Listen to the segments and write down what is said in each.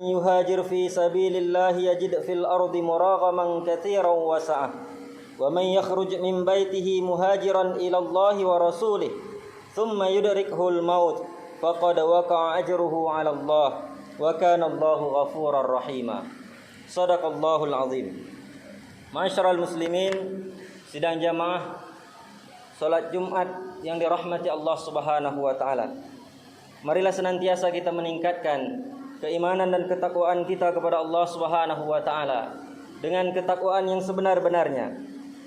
يهاجر في سبيل الله يجد في الأرض مراغما كثيرا وسعة ومن يخرج من بيته مهاجرا إلى الله ورسوله ثم يدركه الموت فقد وقع أجره على الله وكان الله غفورا رحيما صدق الله العظيم. Ma'asyiral muslimin, sidang jamaah salat Jumat yang dirahmati Allah Subhanahu wa taala. Marilah senantiasa kita meningkatkan keimanan dan ketakwaan kita kepada Allah Subhanahu wa taala dengan ketakwaan yang sebenar-benarnya.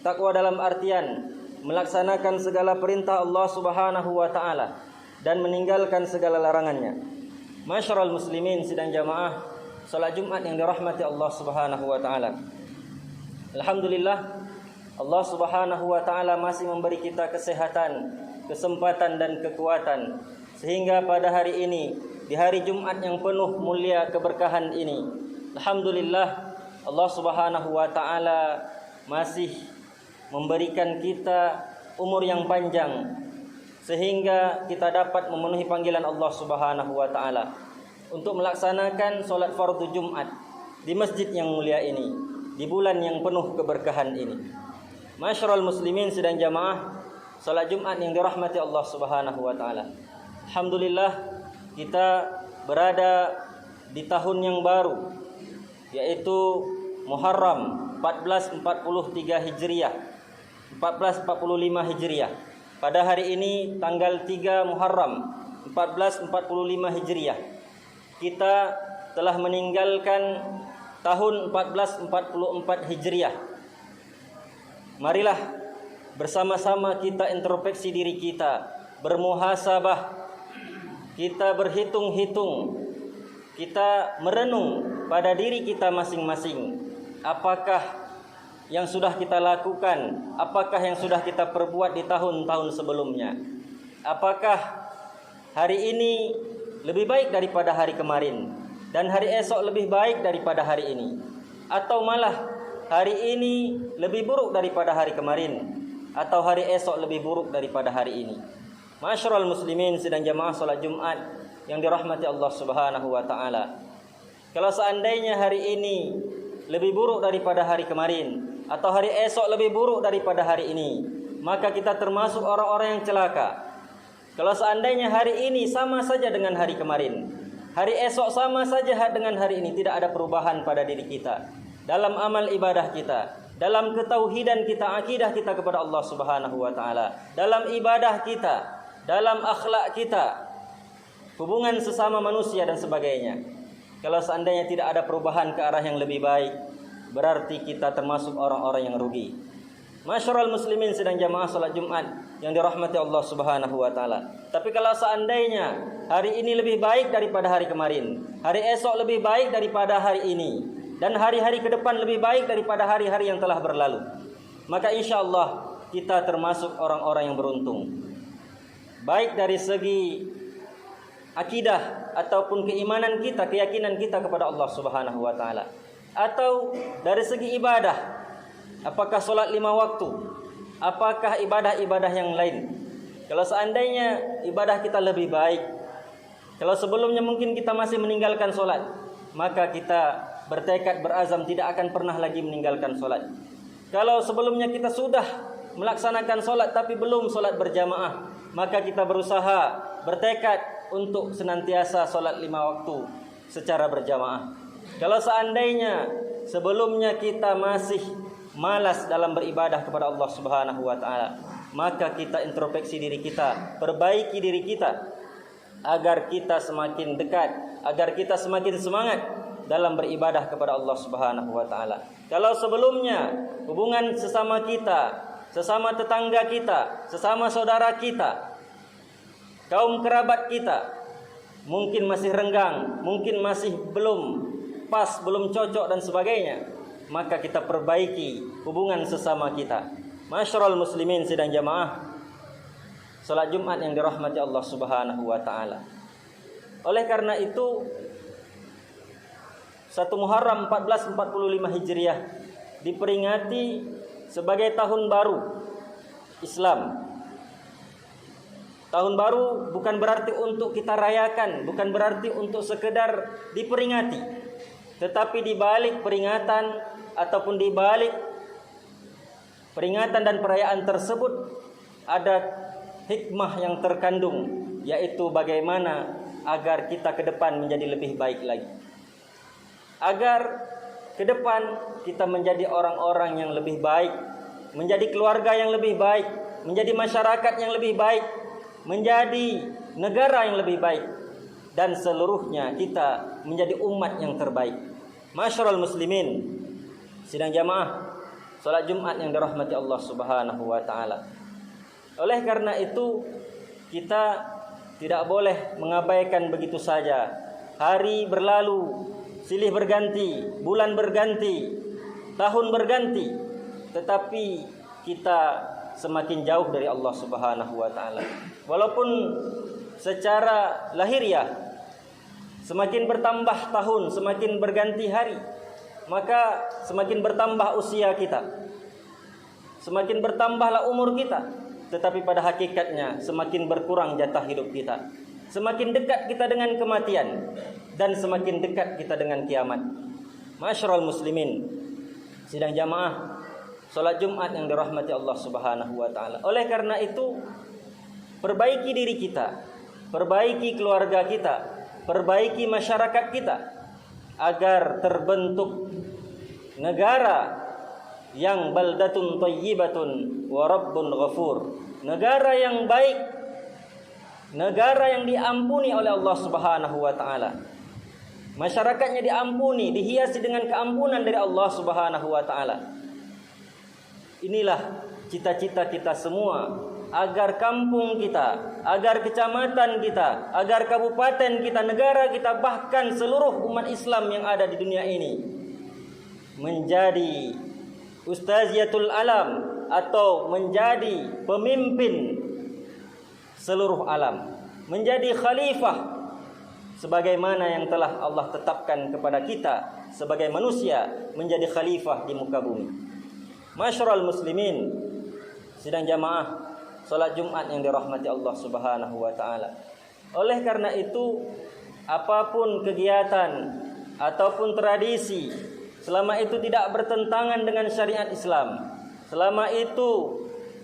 Takwa dalam artian melaksanakan segala perintah Allah Subhanahu wa taala dan meninggalkan segala larangannya. Ma'asyiral muslimin, sidang jamaah salat Jumat yang dirahmati Allah Subhanahu wa taala. Alhamdulillah, Allah Subhanahu wa taala masih memberi kita kesehatan, kesempatan dan kekuatan sehingga pada hari ini, di hari Jumat yang penuh mulia keberkahan ini, alhamdulillah Allah Subhanahu wa taala masih memberikan kita umur yang panjang sehingga kita dapat memenuhi panggilan Allah Subhanahu wa taala untuk melaksanakan solat fardu Jumat di masjid yang mulia ini, di bulan yang penuh keberkahan ini. Ma'asyiral muslimin, sidang jamaah salat Jumat yang dirahmati Allah Subhanahu wa taala. Alhamdulillah, kita berada di tahun yang baru, yaitu Muharram 1443 Hijriah, 1445 Hijriah. Pada hari ini tanggal 3 Muharram 1445 Hijriah, kita telah meninggalkan tahun 1444 Hijriah. Marilah bersama-sama kita introspeksi diri kita, bermuhasabah, kita berhitung-hitung, kita merenung pada diri kita masing-masing. Apakah yang sudah kita lakukan? Apakah yang sudah kita perbuat di tahun-tahun sebelumnya? Apakah hari ini lebih baik daripada hari kemarin? Dan hari esok lebih baik daripada hari ini? Atau malah hari ini lebih buruk daripada hari kemarin? Atau hari esok lebih buruk daripada hari ini? Ma'asyiral muslimin, sidang jamaah salat Jumat yang dirahmati Allah Subhanahu wa taala. Kalau seandainya hari ini lebih buruk daripada hari kemarin, atau hari esok lebih buruk daripada hari ini, maka kita termasuk orang-orang yang celaka. Kalau seandainya hari ini sama saja dengan hari kemarin, hari esok sama saja dengan hari ini, tidak ada perubahan pada diri kita, dalam amal ibadah kita, dalam ketauhidan kita, akidah kita kepada Allah Subhanahu wa taala, dalam ibadah kita, dalam akhlak kita, hubungan sesama manusia dan sebagainya. Kalau seandainya tidak ada perubahan ke arah yang lebih baik, berarti kita termasuk orang-orang yang rugi. Ma'asyiral muslimin, sidang jamaah salat Jumat yang dirahmati Allah Subhanahu wa taala. Tapi kalau seandainya hari ini lebih baik daripada hari kemarin, hari esok lebih baik daripada hari ini, dan hari-hari ke depan lebih baik daripada hari-hari yang telah berlalu, maka insyaallah kita termasuk orang-orang yang beruntung. Baik dari segi akidah ataupun keimanan kita, keyakinan kita kepada Allah Subhanahu wa taala, atau dari segi ibadah, apakah solat 5 waktu, apakah ibadah-ibadah yang lain. Kalau seandainya ibadah kita lebih baik, kalau sebelumnya mungkin kita masih meninggalkan solat, maka kita bertekad, berazam tidak akan pernah lagi meninggalkan solat. Kalau sebelumnya kita sudah melaksanakan solat tapi belum solat berjamaah, maka kita berusaha, bertekad untuk senantiasa solat 5 waktu secara berjamaah. Kalau seandainya sebelumnya kita masih malas dalam beribadah kepada Allah Subhanahu wa taala, maka kita introspeksi diri kita, perbaiki diri kita agar kita semakin dekat, agar kita semakin semangat dalam beribadah kepada Allah Subhanahu wa taala. Kalau sebelumnya hubungan sesama kita, sesama tetangga kita, sesama saudara kita, kaum kerabat kita mungkin masih renggang, mungkin masih belum pas, belum cocok dan sebagainya, maka kita perbaiki hubungan sesama kita. Ma'asyiral muslimin, sidang jamaah salat Jumat yang dirahmati Allah Subhanahu wa taala. Oleh karena itu, 1 Muharram 1445 Hijriah diperingati sebagai tahun baru Islam. Tahun baru bukan berarti untuk kita rayakan, bukan berarti untuk sekedar diperingati. Tetapi di balik peringatan ataupun di balik peringatan dan perayaan tersebut ada hikmah yang terkandung, yaitu bagaimana agar kita ke depan menjadi lebih baik lagi. Agar ke depan kita menjadi orang-orang yang lebih baik, menjadi keluarga yang lebih baik, menjadi masyarakat yang lebih baik, menjadi negara yang lebih baik, dan seluruhnya kita menjadi umat yang terbaik. Masyarul muslimin, sidang jamaah salat Jumat yang dirahmati Allah Subhanahu wa taala. Oleh karena itu, kita tidak boleh mengabaikan begitu saja. Hari berlalu, silih berganti, bulan berganti, tahun berganti, tetapi kita semakin jauh dari Allah Subhanahu wa taala. Walaupun secara lahiriah semakin bertambah tahun, semakin berganti hari, maka semakin bertambah usia kita, semakin bertambahlah umur kita, tetapi pada hakikatnya semakin berkurang jatah hidup kita. Semakin dekat kita dengan kematian dan semakin dekat kita dengan kiamat. Masyarul muslimin, sidang jamaah salat Jumat yang dirahmati Allah Subhanahu wa taala. Oleh karena itu, perbaiki diri kita, perbaiki keluarga kita, perbaiki masyarakat kita agar terbentuk negara yang baldatun thayyibatun wa rabbun ghafur. Negara yang baik, negara yang diampuni oleh Allah Subhanahu wa taala. Masyarakatnya diampuni, dihiasi dengan keampunan dari Allah Subhanahu wa taala. Inilah cita-cita kita semua, agar kampung kita, agar kecamatan kita, agar kabupaten kita, negara kita, bahkan seluruh umat Islam yang ada di dunia ini menjadi ustaziyatul alam, atau menjadi pemimpin seluruh alam, menjadi khalifah sebagaimana yang telah Allah tetapkan kepada kita sebagai manusia menjadi khalifah di muka bumi. Masyarul muslimin, sidang jamaah salat Jumat yang dirahmati Allah Subhanahu wa taala. Oleh karena itu, apapun kegiatan ataupun tradisi, selama itu tidak bertentangan dengan syariat Islam, selama itu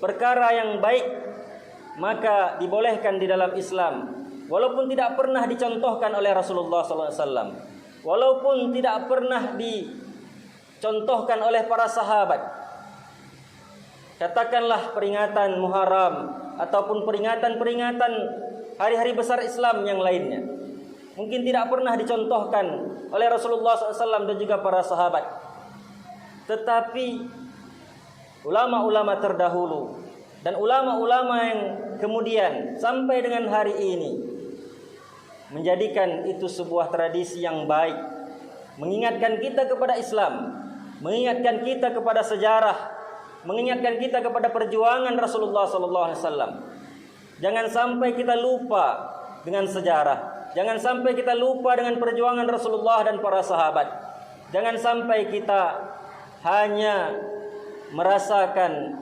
perkara yang baik, maka dibolehkan di dalam Islam. Walaupun tidak pernah dicontohkan oleh Rasulullah SAW, walaupun tidak pernah dicontohkan oleh para sahabat. Katakanlah peringatan Muharram ataupun peringatan-peringatan hari-hari besar Islam yang lainnya, mungkin tidak pernah dicontohkan oleh Rasulullah SAW dan juga para sahabat. Tetapi ulama-ulama terdahulu dan ulama-ulama yang kemudian sampai dengan hari ini menjadikan itu sebuah tradisi yang baik, mengingatkan kita kepada Islam, mengingatkan kita kepada sejarah, mengingatkan kita kepada perjuangan Rasulullah SAW. Jangan sampai kita lupa dengan sejarah, jangan sampai kita lupa dengan perjuangan Rasulullah dan para sahabat. Jangan sampai kita hanya merasakan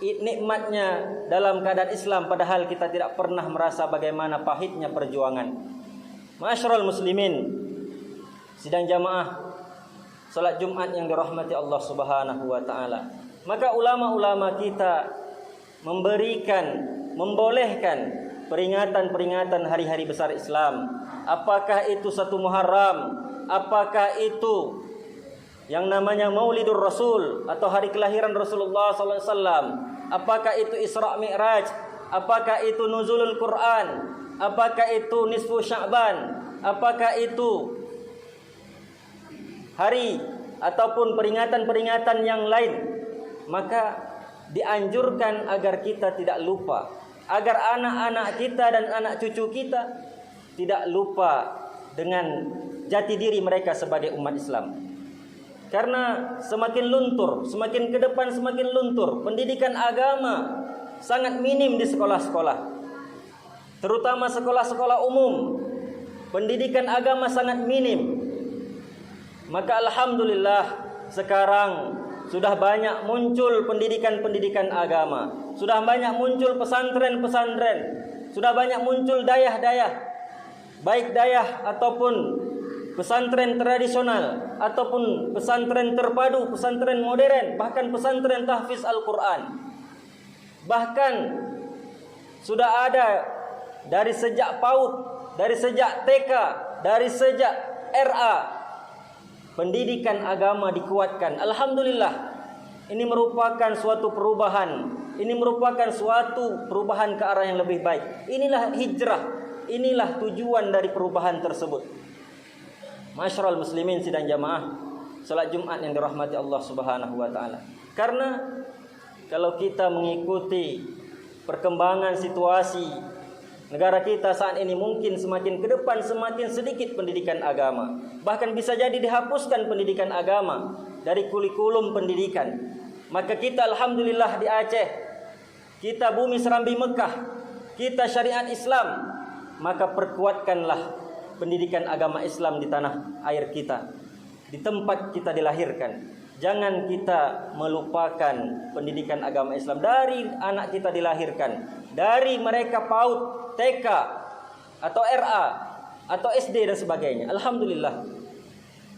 nikmatnya dalam keadaan Islam, padahal kita tidak pernah merasa bagaimana pahitnya perjuangan. Masyarul muslimin, sidang jamaah salat Jumat yang dirahmati Allah Subhanahu wa taala. Maka ulama-ulama kita membolehkan peringatan-peringatan hari-hari besar Islam. Apakah itu 1 Muharram, apakah itu yang namanya Maulidur Rasul atau hari kelahiran Rasulullah SAW, apakah itu Isra Mi'raj, apakah itu Nuzulul Quran, apakah itu Nisfu Sya'ban, apakah itu hari ataupun peringatan-peringatan yang lain, maka dianjurkan agar kita tidak lupa, agar anak-anak kita dan anak cucu kita tidak lupa dengan jati diri mereka sebagai umat Islam. Karena semakin luntur, semakin ke depan semakin luntur, pendidikan agama sangat minim di sekolah-sekolah, terutama sekolah-sekolah umum. Pendidikan agama sangat minim. Maka alhamdulillah sekarang sudah banyak muncul pendidikan-pendidikan agama, sudah banyak muncul pesantren-pesantren sudah banyak muncul dayah-dayah, baik dayah ataupun pesantren tradisional, ataupun pesantren terpadu, pesantren modern, bahkan pesantren tahfiz Al-Quran. Bahkan sudah ada dari sejak PAUD, dari sejak TK, dari sejak RA, pendidikan agama dikuatkan. Alhamdulillah, ini merupakan suatu perubahan. Ini merupakan suatu perubahan ke arah yang lebih baik. Inilah hijrah, inilah tujuan dari perubahan tersebut. Masyarul muslimin sidang jamaah salat Jumat yang dirahmati Allah Subhanahu wa taala. Karena kalau kita mengikuti perkembangan situasi negara kita saat ini, mungkin semakin ke depan semakin sedikit pendidikan agama. Bahkan bisa jadi dihapuskan pendidikan agama dari kurikulum pendidikan. Maka kita alhamdulillah di Aceh, kita bumi serambi Mekah, kita syariat Islam, maka perkuatkanlah pendidikan agama Islam di tanah air kita, di tempat kita dilahirkan. Jangan kita melupakan pendidikan agama Islam dari anak kita dilahirkan, dari mereka PAUD, TK, atau RA, atau SD dan sebagainya. Alhamdulillah,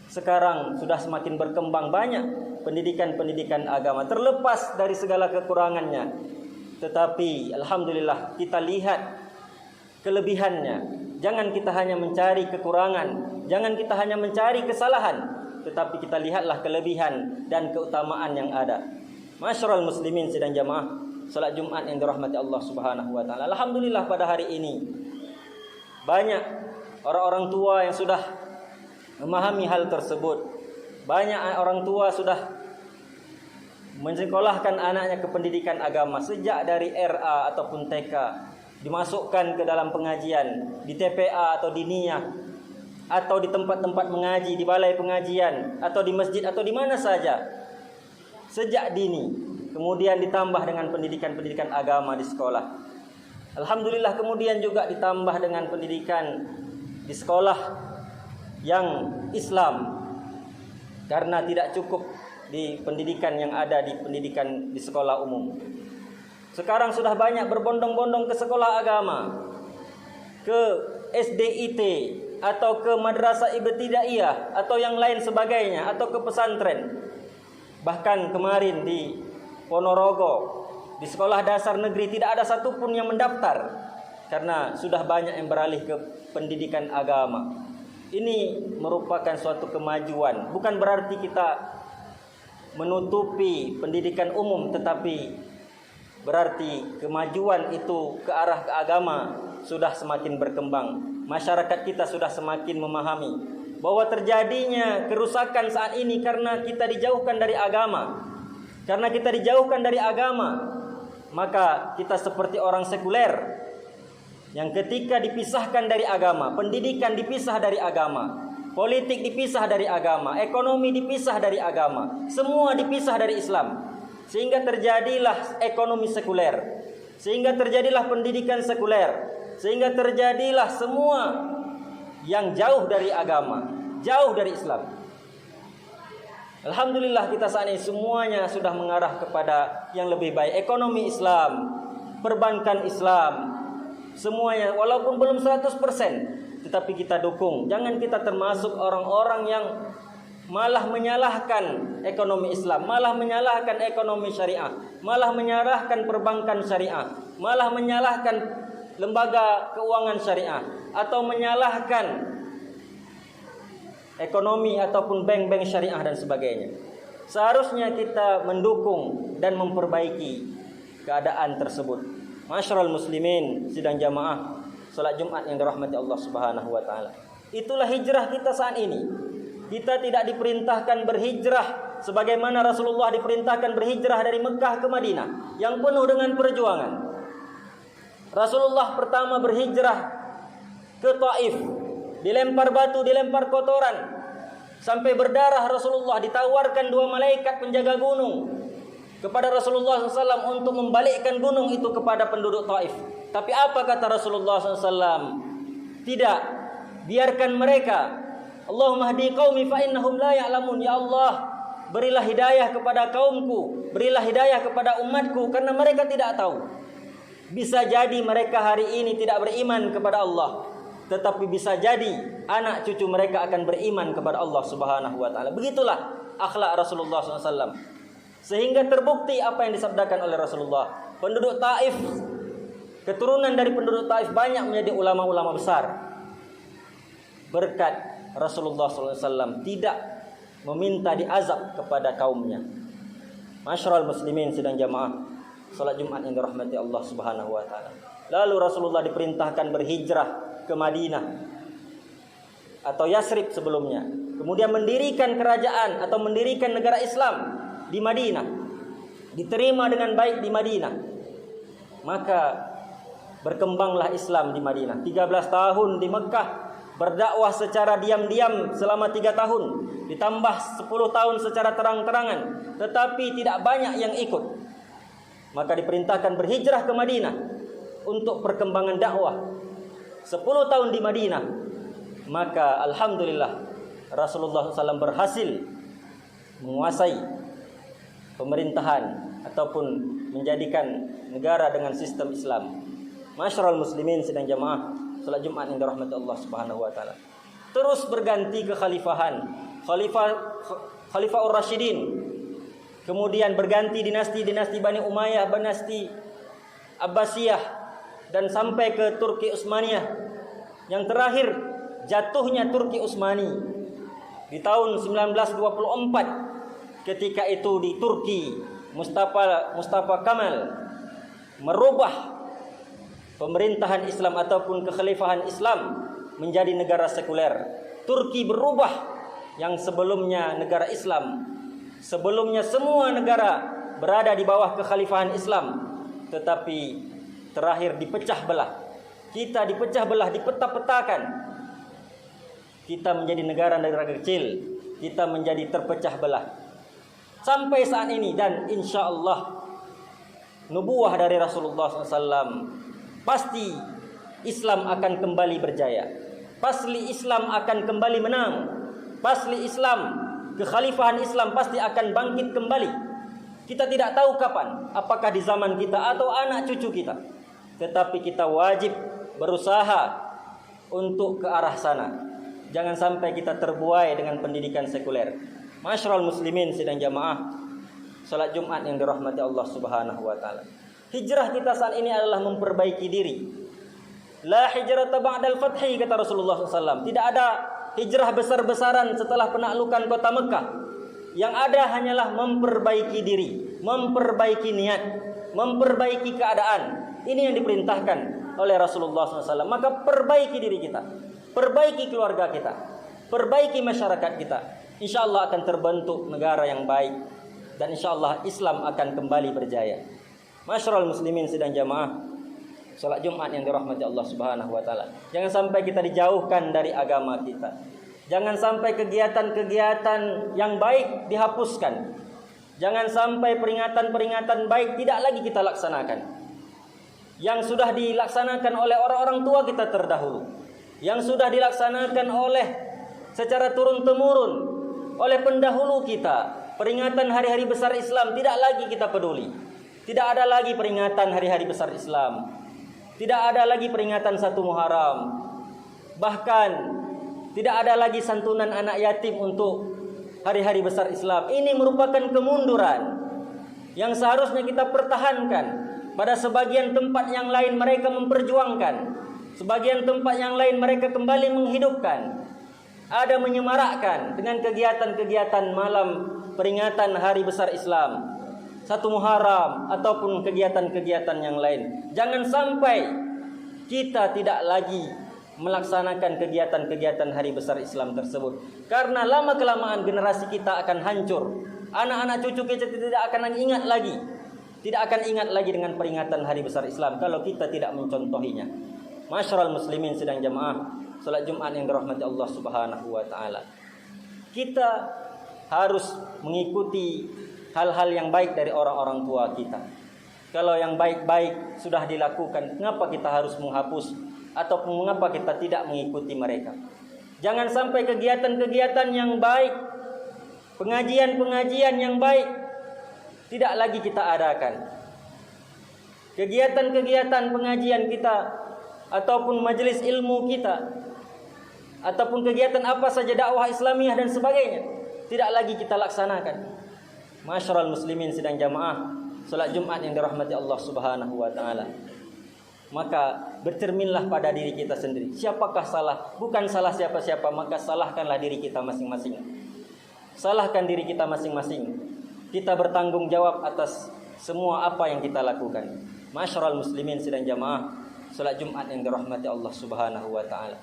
sekarang sudah semakin berkembang banyak pendidikan-pendidikan agama, terlepas dari segala kekurangannya. Tetapi alhamdulillah kita lihat kelebihannya. Jangan kita hanya mencari kekurangan, jangan kita hanya mencari kesalahan, tetapi kita lihatlah kelebihan dan keutamaan yang ada. Masyarul muslimin sidang jamaah salat Jumat yang dirahmati Allah Subhanahu wa taala. Alhamdulillah pada hari ini banyak orang-orang tua yang sudah memahami hal tersebut. Banyak orang tua sudah mensekolahkan anaknya ke pendidikan agama sejak dari RA ataupun TK, dimasukkan ke dalam pengajian di TPA atau di Niyah, atau di tempat-tempat mengaji, di balai pengajian, atau di masjid, atau di mana saja sejak dini. Kemudian ditambah dengan pendidikan-pendidikan agama di sekolah. Alhamdulillah, kemudian juga ditambah dengan pendidikan di sekolah yang Islam, karena tidak cukup di pendidikan yang ada di pendidikan di sekolah umum. Sekarang sudah banyak berbondong-bondong ke sekolah agama, ke SDIT, atau ke madrasah ibtidaiyah, atau yang lain sebagainya, atau ke pesantren. Bahkan kemarin di Ponorogo, di sekolah dasar negeri tidak ada satupun yang mendaftar, karena sudah banyak yang beralih ke pendidikan agama. Ini merupakan suatu kemajuan. Bukan berarti kita menutupi pendidikan umum, tetapi berarti kemajuan itu ke arah ke agama sudah semakin berkembang. Masyarakat kita sudah semakin memahami bahwa terjadinya kerusakan saat ini karena kita dijauhkan dari agama. Karena kita dijauhkan dari agama, maka kita seperti orang sekuler yang ketika dipisahkan dari agama, pendidikan dipisah dari agama, politik dipisah dari agama, ekonomi dipisah dari agama, semua dipisah dari Islam. Sehingga terjadilah ekonomi sekuler, sehingga terjadilah pendidikan sekuler, sehingga terjadilah semua yang jauh dari agama, jauh dari Islam. Alhamdulillah kita saat ini semuanya sudah mengarah kepada yang lebih baik. Ekonomi Islam, perbankan Islam, semuanya walaupun belum 100%, tetapi kita dukung. Jangan kita termasuk orang-orang yang malah menyalahkan ekonomi Islam, malah menyalahkan ekonomi syariah, malah menyalahkan perbankan syariah, malah menyalahkan lembaga keuangan syariah, atau menyalahkan ekonomi ataupun bank-bank syariah dan sebagainya. Seharusnya kita mendukung dan memperbaiki keadaan tersebut. Masyarul muslimin sidang jamaah salat Jumat yang dirahmati Allah Subhanahu wa taala. Itulah hijrah kita saat ini. Kita tidak diperintahkan berhijrah sebagaimana Rasulullah diperintahkan berhijrah dari Mekah ke Madinah yang penuh dengan perjuangan. Rasulullah pertama berhijrah ke Taif, dilempar batu, dilempar kotoran, sampai berdarah. Rasulullah ditawarkan 2 malaikat penjaga gunung kepada Rasulullah SAW untuk membalikkan gunung itu kepada penduduk Taif. Tapi apa kata Rasulullah SAW? Tidak, biarkan mereka. Allahumma hdi qaumi fa innahum la ya'lamun. Ya Allah, berilah hidayah kepada kaumku, berilah hidayah kepada umatku, karena mereka tidak tahu. Bisa jadi mereka hari ini tidak beriman kepada Allah, tetapi bisa jadi anak cucu mereka akan beriman kepada Allah Subhanahu wa taala. Begitulah akhlak Rasulullah SAW. Sehingga terbukti apa yang disabdakan oleh Rasulullah. Penduduk Taif, keturunan dari penduduk Taif banyak menjadi ulama-ulama besar. Berkat Rasulullah SAW tidak meminta diazab kepada kaumnya. Masyarul muslimin sidang jamaah salat Jumat yang dirahmati Allah Subhanahu wa taala. Lalu Rasulullah diperintahkan berhijrah ke Madinah atau Yasrib sebelumnya. Kemudian mendirikan kerajaan atau mendirikan negara Islam di Madinah. Diterima dengan baik di Madinah. Maka berkembanglah Islam di Madinah. 13 tahun di Mekah berdakwah secara diam-diam selama 3 tahun, ditambah 10 tahun secara terang-terangan, tetapi tidak banyak yang ikut. Maka diperintahkan berhijrah ke Madinah untuk perkembangan dakwah. 10 tahun di Madinah, maka alhamdulillah Rasulullah SAW berhasil menguasai pemerintahan ataupun menjadikan negara dengan sistem Islam. Masyarul muslimin sidang jamaah salat Jumat yang dirahmati Allah Subhanahu wa taala. Terus berganti kekhalifahan, Khalifah Ar-Rasyidin. Kemudian berganti dinasti-dinasti Bani Umayyah, dinasti Abbasiyah, dan sampai ke Turki Utsmaniyah. Yang terakhir jatuhnya Turki Utsmani di tahun 1924. Ketika itu di Turki Mustafa Kemal merubah pemerintahan Islam ataupun kekhalifahan Islam menjadi negara sekuler. Turki berubah, yang sebelumnya negara Islam, sebelumnya semua negara berada di bawah kekhalifahan Islam, tetapi terakhir dipecah belah. Kita dipecah belah, dipeta-petakan. Kita menjadi negara-negara kecil, kita menjadi terpecah belah sampai saat ini. Dan insya Allah nubuwah dari Rasulullah SAW, pasti Islam akan kembali berjaya. Pasti Islam akan kembali menang. Pasti Islam, kekhalifahan Islam pasti akan bangkit kembali. Kita tidak tahu kapan, apakah di zaman kita atau anak cucu kita. Tetapi kita wajib berusaha untuk ke arah sana. Jangan sampai kita terbuai dengan pendidikan sekuler. Masyarul muslimin sidang jamaah salat Jumat yang dirahmati Allah Subhanahu wa taala. Hijrah kita saat ini adalah memperbaiki diri. La hijrata ba'dal fathi, kata Rasulullah SAW. Tidak ada hijrah besar-besaran setelah penaklukan kota Mekah. Yang ada hanyalah memperbaiki diri, memperbaiki niat, memperbaiki keadaan. Ini yang diperintahkan oleh Rasulullah SAW. Maka perbaiki diri kita, perbaiki keluarga kita, perbaiki masyarakat kita. Insya Allah akan terbentuk negara yang baik, dan insya Allah Islam akan kembali berjaya. Masyarul muslimin sidang jamaah salat Jumat yang dirahmati Allah Subhanahu wa taala. Jangan sampai kita dijauhkan dari agama kita. Jangan sampai kegiatan-kegiatan yang baik dihapuskan. Jangan sampai peringatan-peringatan baik tidak lagi kita laksanakan. Yang sudah dilaksanakan oleh orang-orang tua kita terdahulu, yang sudah dilaksanakan oleh secara turun-temurun oleh pendahulu kita. Peringatan hari-hari besar Islam tidak lagi kita peduli. Tidak ada lagi peringatan hari-hari besar Islam. Tidak ada lagi peringatan 1 Muharram. Bahkan tidak ada lagi santunan anak yatim untuk hari-hari besar Islam. Ini merupakan kemunduran yang seharusnya kita pertahankan. Pada sebagian tempat yang lain mereka memperjuangkan, sebagian tempat yang lain mereka kembali menghidupkan. Ada menyemarakkan dengan kegiatan-kegiatan malam peringatan hari besar Islam, 1 Muharram, ataupun kegiatan-kegiatan yang lain. Jangan sampai kita tidak lagi melaksanakan kegiatan-kegiatan hari besar Islam tersebut. Karena lama-kelamaan generasi kita akan hancur. Anak-anak cucu kita tidak akan ingat lagi. Tidak akan ingat lagi dengan peringatan hari besar Islam kalau kita tidak mencontohinya. Masyarul muslimin sidang jamaah salat Jumat yang dirahmati Allah Subhanahu wa taala. Kita harus mengikuti hal-hal yang baik dari orang-orang tua kita. Kalau yang baik-baik sudah dilakukan, mengapa kita harus menghapus atau mengapa kita tidak mengikuti mereka? Jangan sampai kegiatan-kegiatan yang baik, pengajian-pengajian yang baik tidak lagi kita adakan. kegiatan-kegiatan pengajian kita ataupun majelis ilmu kita ataupun kegiatan apa saja dakwah Islamiyah dan sebagainya tidak lagi kita laksanakan. Masyarul muslimin sidang jamaah salat Jumat yang dirahmati Allah Subhanahu wa taala. Maka bercerminlah pada diri kita sendiri. Siapakah salah? Bukan salah siapa-siapa, maka salahkanlah diri kita masing-masing. Salahkan diri kita masing-masing. Kita bertanggung jawab atas semua apa yang kita lakukan. Masyarul muslimin sidang jamaah salat Jumat yang dirahmati Allah Subhanahu wa taala.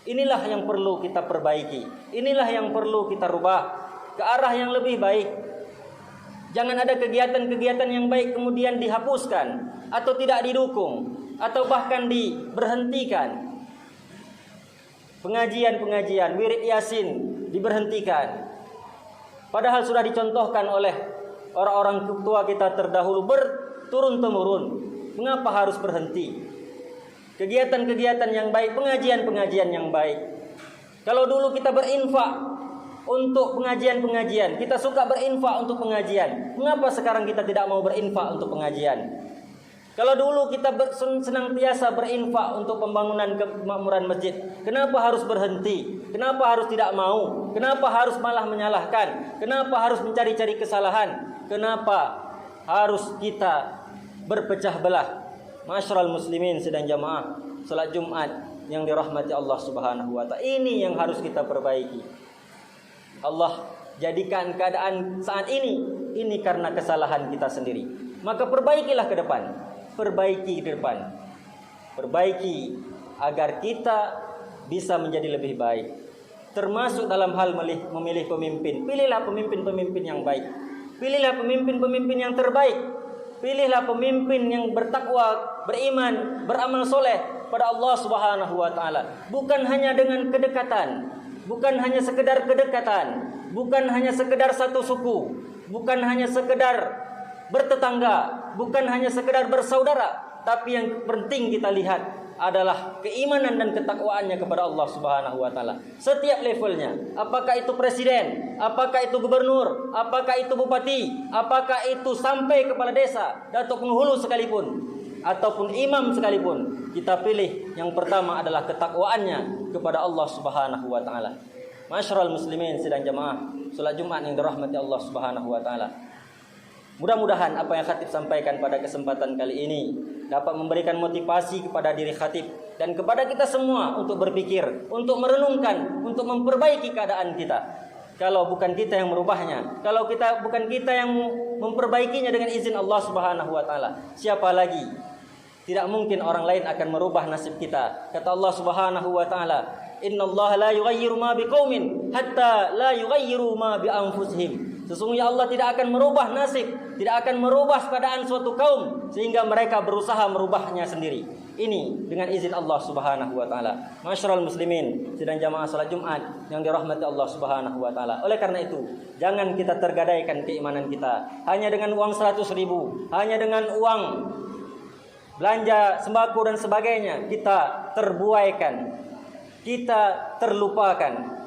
Inilah yang perlu kita perbaiki. Inilah yang perlu kita rubah ke arah yang lebih baik. Jangan ada kegiatan-kegiatan yang baik kemudian dihapuskan atau tidak didukung atau bahkan diberhentikan. Pengajian-pengajian wirid Yasin diberhentikan. Padahal sudah dicontohkan oleh orang-orang tua kita terdahulu berturun-temurun. Mengapa harus berhenti? Kegiatan-kegiatan yang baik, pengajian-pengajian yang baik. Kalau dulu kita berinfak untuk pengajian-pengajian, kita suka berinfak untuk pengajian. Mengapa sekarang kita tidak mau berinfak untuk pengajian? Kalau dulu kita senantiasa berinfak untuk pembangunan kemakmuran masjid, kenapa harus berhenti? Kenapa harus tidak mau? Kenapa harus malah menyalahkan? Kenapa harus mencari-cari kesalahan? Kenapa harus kita berpecah belah? Masyarul muslimin sidang jamaah salat Jumat yang dirahmati Allah Subhanahu wa taala. Ini yang harus kita perbaiki. Allah jadikan keadaan saat ini karena kesalahan kita sendiri. Maka perbaikilah ke depan. Perbaiki ke depan. Perbaiki agar kita bisa menjadi lebih baik. Termasuk dalam hal memilih pemimpin. Pilihlah pemimpin-pemimpin yang baik. Pilihlah pemimpin-pemimpin yang terbaik. Pilihlah pemimpin yang bertakwa, beriman, beramal soleh pada Allah Subhanahu wa taala. Bukan hanya dengan kedekatan, bukan hanya sekedar kedekatan, bukan hanya sekedar satu suku, bukan hanya sekedar bertetangga, bukan hanya sekedar bersaudara, tapi yang penting kita lihat adalah keimanan dan ketakwaannya kepada Allah Subhanahu wa taala. Setiap levelnya, apakah itu presiden, apakah itu gubernur, apakah itu bupati, apakah itu sampai kepala desa, datuk penghulu sekalipun, ataupun imam sekalipun, kita pilih yang pertama adalah ketakwaannya kepada Allah Subhanahu wa taala. Masyarul muslimin sidang jamaah salat Jumat yang dirahmati Allah Subhanahu wa taala. Mudah-mudahan apa yang khatib sampaikan pada kesempatan kali ini dapat memberikan motivasi kepada diri khatib dan kepada kita semua untuk berpikir, untuk merenungkan, untuk memperbaiki keadaan kita. Kalau bukan kita yang merubahnya, kalau bukan kita yang memperbaikinya dengan izin Allah Subhanahu wa taala, siapa lagi? Tidak mungkin orang lain akan merubah nasib kita. Kata Allah Subhanahu wa taala, "Innallaha la yughayyiru ma biqaumin hatta la yughayyiru ma bi anfusihim." Sesungguhnya Allah tidak akan merubah nasib, tidak akan merubah keadaan suatu kaum sehingga mereka berusaha merubahnya sendiri. Ini dengan izin Allah Subhanahu wa taala. Masyarul muslimin sidang jamaah salat Jumat yang dirahmati Allah Subhanahu wa taala. Oleh karena itu, jangan kita tergadaikan keimanan kita hanya dengan uang 100.000, hanya dengan uang belanja sembako dan sebagainya. Kita terbuaikan, kita terlupakan,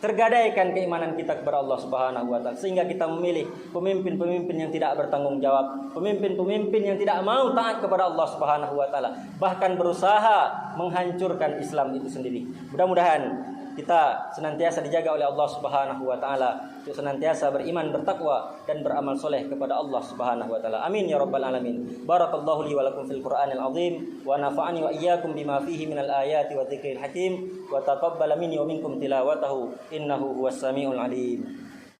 tergadaikan keimanan kita kepada Allah Subhanahu wa taala sehingga kita memilih pemimpin-pemimpin yang tidak bertanggung jawab, pemimpin-pemimpin yang tidak mau taat kepada Allah Subhanahu wa taala, bahkan berusaha menghancurkan Islam itu sendiri. Mudah-mudahan kita senantiasa dijaga oleh Allah Subhanahu wa taala untuk senantiasa beriman, bertakwa dan beramal soleh kepada Allah Subhanahu wa taala. Amin ya rabbal alamin. Barakallahu li wa lakum fil Qur'anil azim wa nafa'ani wa iyyakum bima fihi minal ayati wa dzikril hakim wa taqabbala minni wa minkum tilawatahu innahu huwas samiul alim.